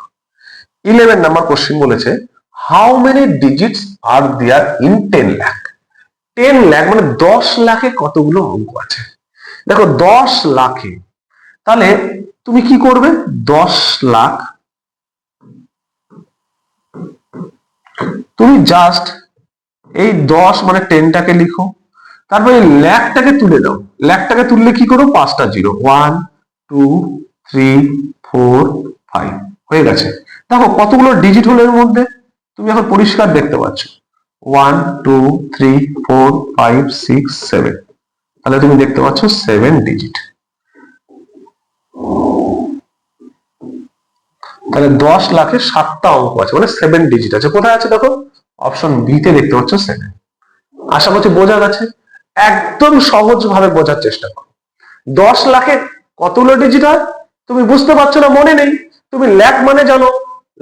11 নাম্বার কোশ্চেন বলেছে how many digits are there in 10 lakh. 10 lakh মানে 10 লাখে কতগুলো অঙ্ক আছে। দেখো 10 লাখে, তাহলে তুমি কি করবে, 10 লাখ তুমি জাস্ট এই 10 মানে 10টাকে লিখো, তারপর এই লাখটাকে তুলে দাও, লাখটাকে তুললে কি করো 5টা জিরো, 1 2 3 4 5 হয়ে গেছে। দেখো কতগুলো ডিজিট হলো এর মধ্যে, তুমি এখন পরিষ্কার দেখতে পাচ্ছ 1 2 3 4 5 6 7, তাহলে তুমি দেখতে পাচ্ছ 7 ডিজিট। তাহলে 10 লাখে 7টা অঙ্ক আছে, মানে 7 ডিজিট আছে। কোথায় আছে দেখো, অপশন বি তে দেখতে পাচ্ছ 7। আশা করছি বোঝা গেছে, একদম সহজ ভাবে বোঝার চেষ্টা করো। 10 লাখে কতগুলো ডিজিট হয় তুমি বুঝতে পারছো না, মনে নেই, তুমি লাখ মানে জানো,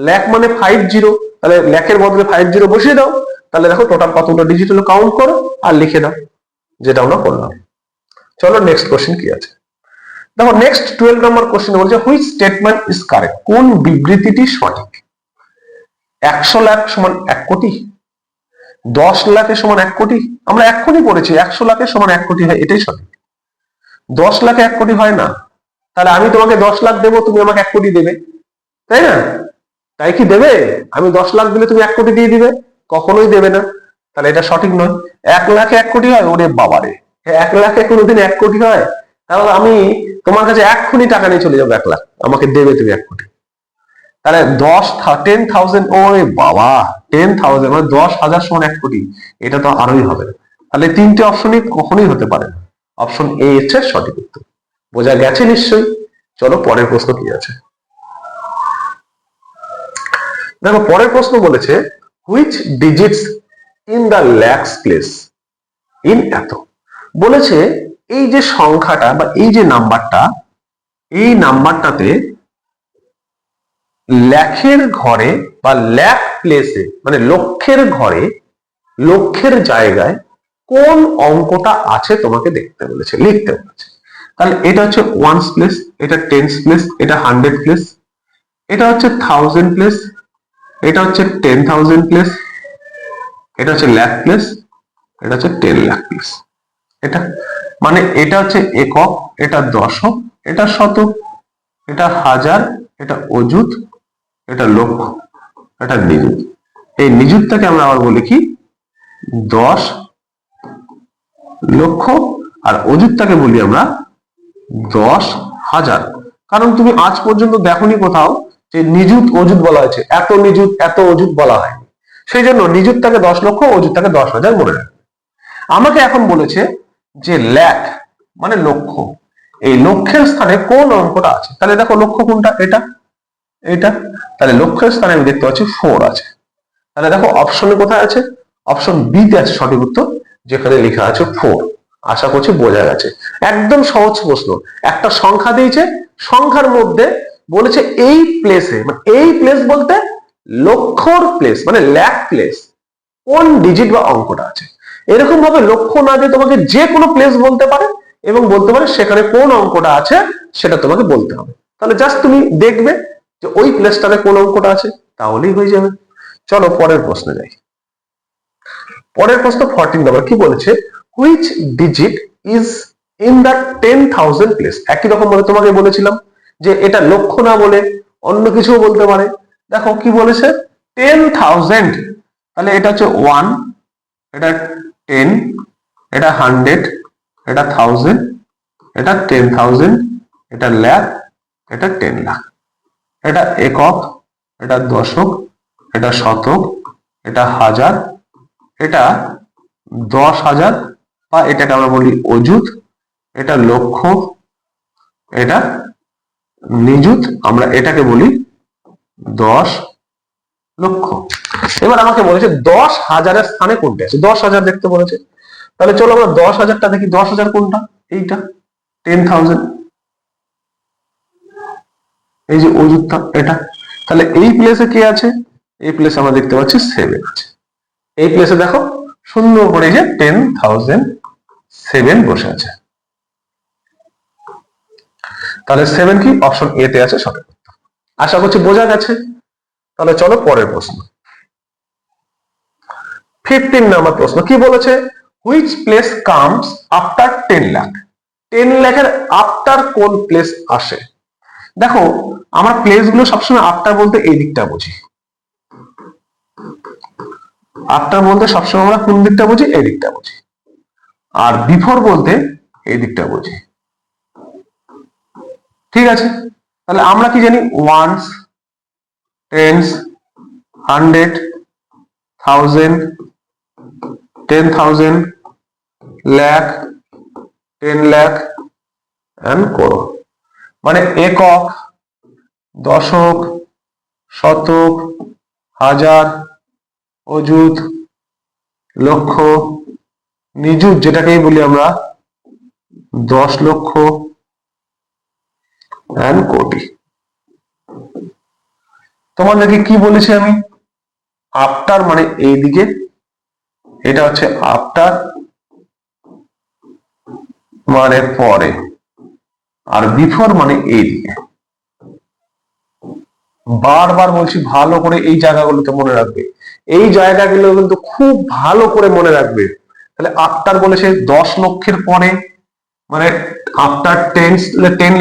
লাখ মানে 5 জিরো, তাহলে লাখের বদলে 5 জিরো বসিয়ে দাও, তাহলে দেখো টোটাল কতগুলো ডিজিট হলো কাউন্ট করো আর লিখে দাও, যেটা আমরা করলাম। চলো নেক্সট কোশ্চেন কি আছে দেখো। নেক্সট 12 নম্বর কোশ্চেন বলছে হুইচ স্টেটমেন্ট ইজ কারেক্ট, কোন বিবৃতিটি সঠিক। 100 লাখ সমান 1 কোটি, 10 লাখের সমান 1 কোটি, আমরা এক্ষুনি পড়েছি 100 লাখের সমান 1 কোটি হয়, এটাই সঠিক। 10 লাখে 1 কোটি হয় না, তাহলে আমি তোমাকে 10 লাখ দেবো, তুমি আমাকে 1 কোটি দেবে, তাই না? তাই কি দেবে? আমি 10 লাখ দিলে তুমি 1 কোটি দিয়ে দিবে? কখনোই দেবে না, তাহলে এটা সঠিক নয়। 1 লাখে 1 কোটি হয়, ওরে বাবারে, 1 লাখে কোনোদিন 1 কোটি হয়? তাহলে আমি তোমার কাছে এক্ষুনি টাকা নিয়ে চলে যাবো 1 লাখ, আমাকে দেবে তুমি 1 কোটি। তাহলে 10,000, ওরে বাবা 10,000 মানে 10,000 সমান 1 কোটি, এটা তো আরোই হবে। তাহলে তিনটে অপশনই কখনোই হতে পারে না, অপশন এ হচ্ছে সঠিক উত্তর। বোঝা গেছে নিশ্চয়ই। চলো পরের প্রশ্ন কি আছে দেখো। পরের প্রশ্ন বলেছে which digits in the lakhs place in এত। বলেছে এই যে সংখ্যাটা বা এই যে নাম্বারটা, এই নাম্বারটাতে লাখের ঘরে বা লাখ প্লেসে মানে লক্ষের ঘরে, লক্ষের জায়গায় কোন অঙ্কটা আছে তোমাকে দেখতে বলেছে, লিখতে বলেছে। তাহলে এটা হচ্ছে ওয়ান্স প্লেস, এটা টেন্স প্লেস, এটা 100 প্লেস, এটা হচ্ছে 1000 প্লেস, এটা হচ্ছে 10,000 প্লেস, এটা হচ্ছে লাখ প্লেস, এটা হচ্ছে 10 লাখ প্লেস। এটা মানে এটা হচ্ছে একক, এটা দশক, এটা শতক, এটা হাজার, এটা অযুত, এটা লক্ষ, এটা নিযুত। এই নিযুতটাকে আমরা আবার বলি কি 10 লক্ষ, আর অযুতটাকে বলি আমরা 10,000। কারণ তুমি আজ পর্যন্ত দেখোনি কোথাও যে নিযুত অযুত বলা হয়েছে, এত নিযুত এত অযুত বলা হয়। সেই জন্য নিযুতটাকে 10 লক্ষ, অযুতটাকে 10,000 মনে রাখবে। আমাকে এখন বলেছে যে লাখ মানে লক্ষ, এই লক্ষের স্থানে কোন অঙ্কটা আছে। তাহলে দেখো লক্ষ কোনটা, এটা এটা, তাহলে লক্ষের স্থানে আমি দেখতে পাচ্ছি 4 আছে। তাহলে দেখো অপশনে কোথায় আছে, অপশন বি তে আছে সঠিক উত্তর, যেখানে লেখা আছে 4। আশা করছি বোঝা গেছে। একদম সহজ প্রশ্ন, একটা সংখ্যা দিয়েছে, সংখ্যার মধ্যে বলেছে এই প্লেসে, মানে এই প্লেস বলতে লক্ষর প্লেস মানে লাখ প্লেস, কোন ডিজিট বা অঙ্কটা আছে। এরকম ভাবে লক্ষ না দিয়ে তোমাকে যে কোনো প্লেস বলতে পারে এবং বলতে পারে সেখানে কোন অঙ্কটা আছে সেটা তোমাকে বলতে হবে। তাহলে জাস্ট তুমি দেখবে যে ওই প্লেসটাতে কোন অঙ্কটা আছে, তাহলেই হয়ে যাবে। চলো পরের প্রশ্নে যাই। পরের প্রশ্ন 14 নম্বর কি বলেছে, which digit is in the 10,000 place. একই রকম ভাবে তোমাকে বলেছিলাম যে এটা লক্ষ না বলে অন্য কিছু বলতে পারে। দেখো কি বলেছে 10,000, তাহলে এটা হচ্ছে 1, এটা 10, এটা 100, এটা 1000, এটা 10,000, এটা লাখ, এটা 10 লাখ, এটা একক, এটা দশক, এটা শতক, এটা হাজার, এটা 10,000 বা এটাকে আমরা বলি অযুত, এটা লক্ষ, এটা নিযুত, আমরা এটাকে বলি 10 লক্ষ। এবার আমাকে বলেছে 10,000 এর স্থানে কোনটা আছে, 10,000 দেখতে বলেছে। তাহলে চলো আমরা 10,000টা দেখি, 10,000 কোনটা, এইটা 10,000, এই যে অযুতটা এটা। তাহলে এই প্লেসে কে আছে, এই প্লেসে আমরা দেখতে পাচ্ছি 7 আছে। এই প্লেসে দেখো সুন্দর করে যে 10,007 বসে আছে। তাহলে 7 কি, অপশন এ তে আছে সঠিক উত্তর। আশা করছি বোঝা গেছে। তাহলে চলো পরের প্রশ্ন 15 নম্বর প্রশ্ন কি বলেছে, which place comes after 10 lakh. 10 লাখের আফটার কোন প্লেস আসে। দেখো আমরা প্লেস গুলো সবসময় আফটার বলতে এই দিকটা বুঝি, আফটার বলতে সবসময় আমরা কোন দিকটা বুঝি, এই দিকটা বুঝি, আর বিফোর বলতে এই দিকটা বুঝি। ঠিক আছে, তাহলে আমরা কি জানি ones, tens, 100, 1000, 10,000, lakh, 10 lakh and crore. মানে একক, দশক, শতক, হাজার, অযুত, লক্ষ, নিযুত যেটাকেই বলি আমরা 10 লক্ষ এন্ড কোটি। তোমাদেরকে কি বলেছি আমি, আফটার মানে এইদিকে, এটা হচ্ছে আফটার মানে পরে, আর বিফোর মানে এইদিকে। বারবার বলছি ভালো করে এই জায়গাগুলোতে মনে রাখবে, এই জায়গাগুলো কিন্তু খুব ভালো করে মনে রাখবে। তাহলে আফটার বলেছে 10 লক্ষের পরে, মানে আফটার 10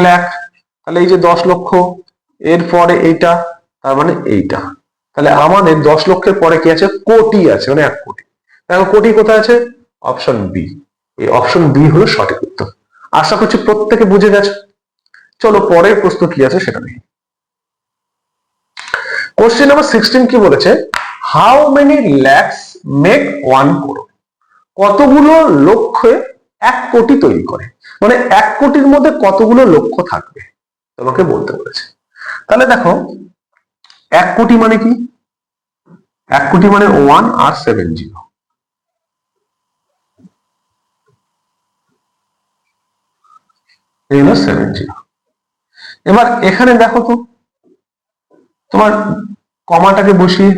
লাখ, তাহলে এই যে 10 লক্ষ এর পরে এইটা, তার মানে এইটা। তাহলে আমাদের 10 লক্ষের পরে কি আছে, কোটি আছে, মানে 1 কোটি। দেখো কোটি কোথায় আছে, অপশন বি। এই অপশন বি হলো সঠিক উত্তর। আশা করছি প্রত্যেকে বুঝে গেছে। চলো পরের প্রশ্ন কি আছে সেটা দেখি। কোশ্চেন নাম্বার 16 কি বলেছে, how many lakhs make 1 crore। কতগুলো লক্ষে 1 কোটি তৈরি করে, মানে 1 কোটির মধ্যে কতগুলো লক্ষ থাকবে তোমাকে বলতে বলেছে। তাহলে দেখো 1 কোটি মানে কি, 1 কোটি মানে 1 আর 70, এই হলো 70। এবার এখানে দেখো তো, তোমার কমাটাকে বসিয়ে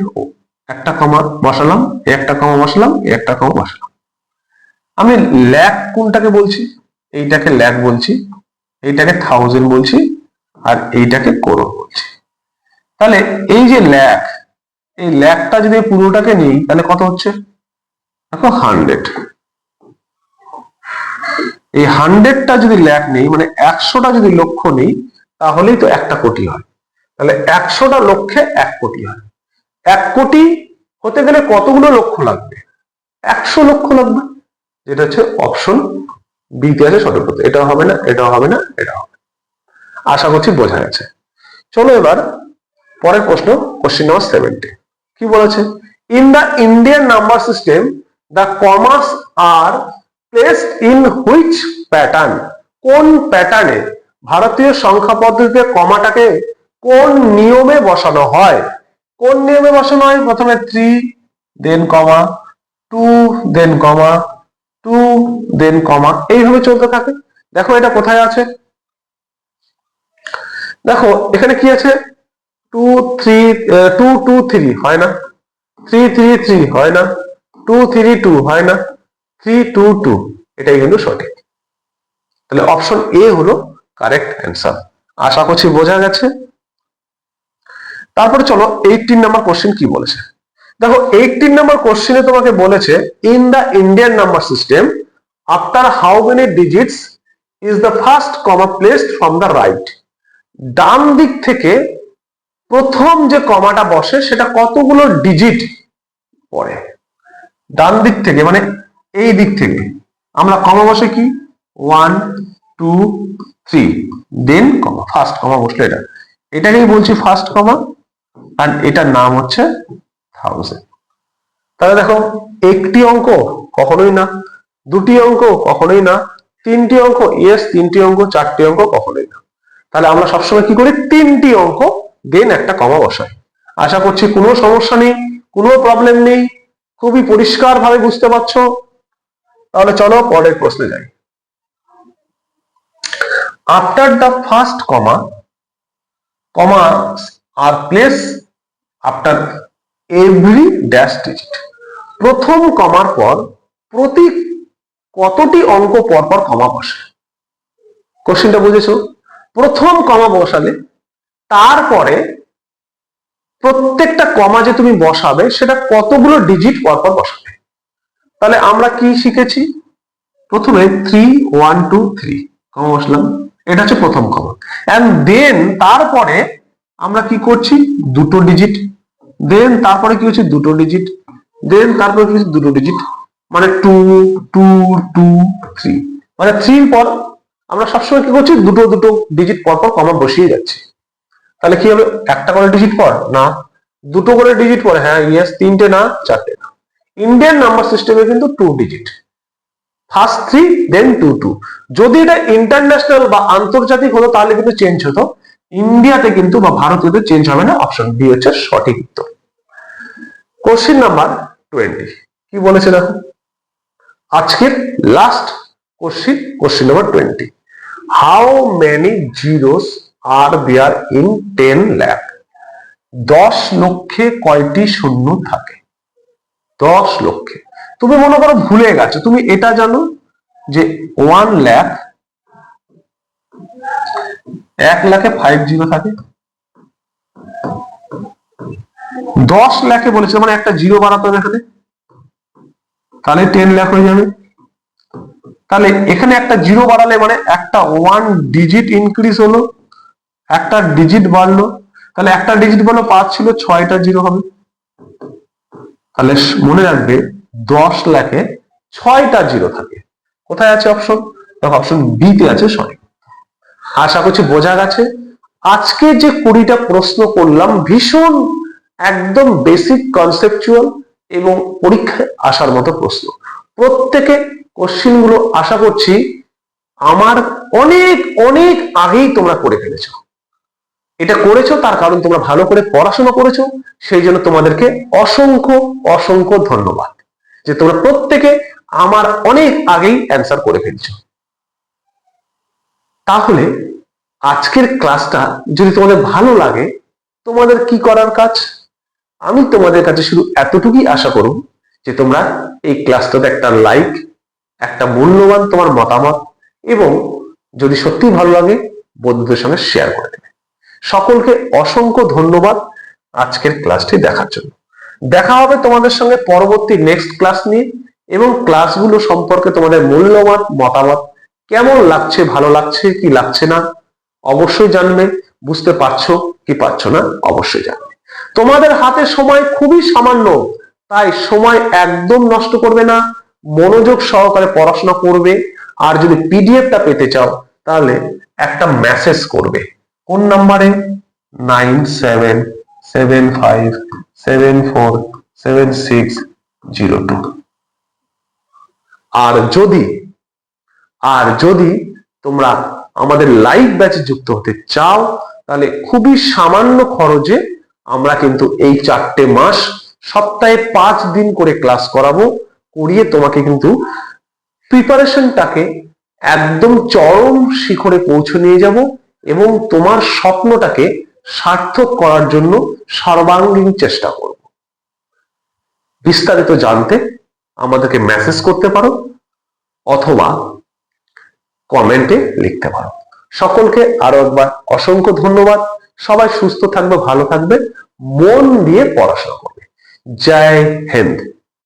একটা কমা বসালাম, একটা কমা বসালাম, একটা কমা বসালাম। আমি লাখ কোনটাকে বলছি, এইটাকে লাখ বলছি, এইটাকে 1000 বলছি, আর এইটাকে করোড় বলছি। তাহলে এই যে লাখ, এই লাখটা যদি পুরোটাকে নিই তাহলে কত হচ্ছে দেখো 100, এই 100টা যদি লাখ নেই মানে 100টা যদি লক্ষ নেই তাহলেই তো 1টা কোটি হয়। তাহলে 100টা লক্ষে 1 কোটি হয়। 1 কোটি হতে গেলে কতগুলো লক্ষ লাগবে? 100 লক্ষ লাগবে, যেটা হচ্ছে অপশন বি তে আছে সঠিক উত্তর। এটাও হবে না, এটাও হবে না, এটাও হবে। আশা করছি বোঝা গেছে। চলো এবার পরের প্রশ্ন, কোশ্চেন নাম্বার 70 কি বলেছে? In the Indian number system the commas are placed in which pattern? কোন প্যাটার্নে ভারতীয় সংখ্যা পদ্ধতিতে কমাটাকে কোন নিয়মে বসানো হয়? কোন নিয়মে বসানো হয়? প্রথমে 3 দেন কমা, 2 দেন কমা, 2 দেন কমা, এইভাবে চলতে থাকে। দেখো এটা কোথায় আছে, দেখো এখানে কি আছে, 2 3 2 2 3 হয় না, 3 3 3 হয় না, 2 3 2 হয় না, 3 2 2, এটাই কিন্তু সঠিক। তাহলে অপশন এ হলো কারেক্ট অ্যান্সার। আশা করছি বোঝা গেছে। তারপরে চলো 18 নাম্বার কোশ্চেন কি বলেছে। দেখো 18 নাম্বার কোশ্চেনে তোমাকে বলেছে in the Indian number system after how many digits is the first comma placed from the right? ডান দিক থেকে প্রথম যে কমাটা বসে সেটা কতগুলো ডিজিট পরে? ডান দিক থেকে মানে এই দিক থেকে আমরা কমা বসে কি 1 2 3 দেন কমা, ফার্স্ট কমা বসলে এটাকেই বলছি ফার্স্ট কমা, আর এটার নাম হচ্ছে 1000। তাহলে দেখো একটি অঙ্ক কখনোই না, দুটি অঙ্ক কখনোই না, তিনটি অঙ্ক ইয়েস তিনটি অঙ্ক, চারটি অঙ্ক কখনোই না। তাহলে আমরা সবসময় কি করি, তিনটি অঙ্ক দেন একটা কমা বসাই। আশা করছি কোনো সমস্যা নেই, কোনো প্রবলেম নেই, খুবই পরিষ্কার ভাবে বুঝতে পারছো। তাহলে চলো পরের প্রশ্নে যাই। After the first comma are place after every dash digit? প্রথম কমার পর প্রতি কতটি অঙ্ক পর পর কমা বসে? কোশ্চেনটা বুঝেছো? প্রথম কমা বসালে তারপরে প্রত্যেকটা কমা যে তুমি বসাবে সেটা কতগুলো ডিজিট পর পর বসাবে। তাহলে আমরা কি শিখেছি, প্রথমে 3 1 2 3 কমা বসলাম, এটা হচ্ছে প্রথম কমা, এন্ড দেন তারপরে আমরা কি করছি, দুটো ডিজিট, দেন তারপরে কি হচ্ছে দুটো ডিজিট, দেন তারপরে কি হচ্ছে দুটো ডিজিট, মানে 2 2 2 3, মানে 3 পর আমরা সবসময় কি করছি, দুটো দুটো ডিজিট পর পর কমা বসিয়ে যাচ্ছি। তাহলে কি হবে, একটা করে ডিজিট পর না, দুটো করে ডিজিট পর, হ্যাঁ ইয়েস, তিনটে না চারটে না। ইন্ডিয়ান নাম্বার সিস্টেমে কিন্তু 2 ডিজিট, ফার্স্ট 3 দেন 2 2। যদি এটা ইন্টারন্যাশনাল বা আন্তর্জাতিক হতো তাহলে কিন্তু চেঞ্জ হতো, ইন্ডিয়াতে কিন্তু বা ভারতে চেঞ্জ হবে না। অপশন বি হচ্ছে সঠিক উত্তর। কোশ্চেন নাম্বার 20 কি বলেছে দেখো, আজকের last question number 20, how many zeros are there in 10 lakh? 10 লক্ষে কয়টি শূন্য থাকে? 10 লক্ষে, তুমি মনে করো ভুলে গেছো, তুমি এটা জানো যে 1 লাখ, 1 লাখে 5 জিরো থাকে, 10 লাখে বলেছে মানে একটা জিরো বাড়াতে হবে এখানে, তাহলে 10 লাখ হয়ে যাবে। তাহলে এখানে একটা জিরো বাড়ালে মানে একটা 1 ডিজিট ইনক্রিজ হলো, একটা ডিজিট বাড়লো, তাহলে একটা ডিজিট বলো 5 ছিল, 6টা জিরো হবে। তাহলে মনে রাখবে 10 লাখে 6টা জিরো থাকে। কোথায় আছে অপশন? দেখো অপশন বি তে আছে সঠিক। আশা করছি বোঝা গেছে। আজকে যে 20টা প্রশ্ন করলাম ভীষণ একদম বেসিক কনসেপচুয়াল এবং পরীক্ষায় আসার মতো প্রশ্ন। প্রত্যেকে কোশ্চেন গুলো আশা করছি আমার অনেক অনেক আগেই তোমরা করে ফেলেছো। এটা করেছো তার কারণ তোমরা ভালো করে পড়াশোনা করেছো, সেই জন্য তোমাদেরকে অসংখ্য অসংখ্য ধন্যবাদ যে তোমরা প্রত্যেকে আমার অনেক আগেই অ্যান্সার করে ফেলছো। তাহলে আজকের ক্লাসটা যদি তোমাদের ভালো লাগে, তোমাদের কি করার কাজ, আমি তোমাদের কাছে শুধু এতটুকুই আশা করব যে তোমরা এই ক্লাসটাতে একটা লাইক, একটা মূল্যবান তোমার মতামত, এবং যদি সত্যি ভালো লাগে বন্ধুদের সঙ্গে শেয়ার করে দেবে। সকলকে অসংখ্য ধন্যবাদ আজকের ক্লাসটি দেখার জন্য। দেখা হবে তোমাদের সঙ্গে পরবর্তী নেক্সট ক্লাস নিয়ে। এবং ক্লাসগুলো সম্পর্কে তোমাদের মূল্যবান মতামত কেমন লাগছে, ভালো লাগছে কি লাগছে না অবশ্যই জানবে। বুঝতে পারছো কি পারছো না অবশ্যই জানবে। তোমাদের হাতে সময় খুবই সামান্য, তাই সময় একদম নষ্ট করবে না, মনোযোগ সহকারে পড়াশোনা করবে। আর যদি পিডিএফটা পেতে চাও তাহলে একটা মেসেজ করবে কোন নাম্বারে, 9775747602। আর যদি তোমরা আমাদের লাইভ ব্যাচে যুক্ত হতে চাও তাহলে খুবই সামান্য খরচে আমরা কিন্তু এই 4টে মাস সপ্তাহে 5 দিন করে ক্লাস করাবো, করিয়ে তোমাকে কিন্তু প্রিপারেশনটাকে একদম চরম শিখরে পৌঁছে নিয়ে যাব এবং তোমার স্বপ্নটাকে সার্থক করার জন্য সর্বাঙ্গীন চেষ্টা করব। বিস্তারিত জানতে আমাদেরকে মেসেজ করতে পারো অথবা কমেন্টে লিখতে পারো। সকলকে আরো একবার অসংখ্য ধন্যবাদ। সবাই সুস্থ থাকবে, ভালো থাকবে, মন দিয়ে পড়াশোনা করবে। জয় হিন্দ।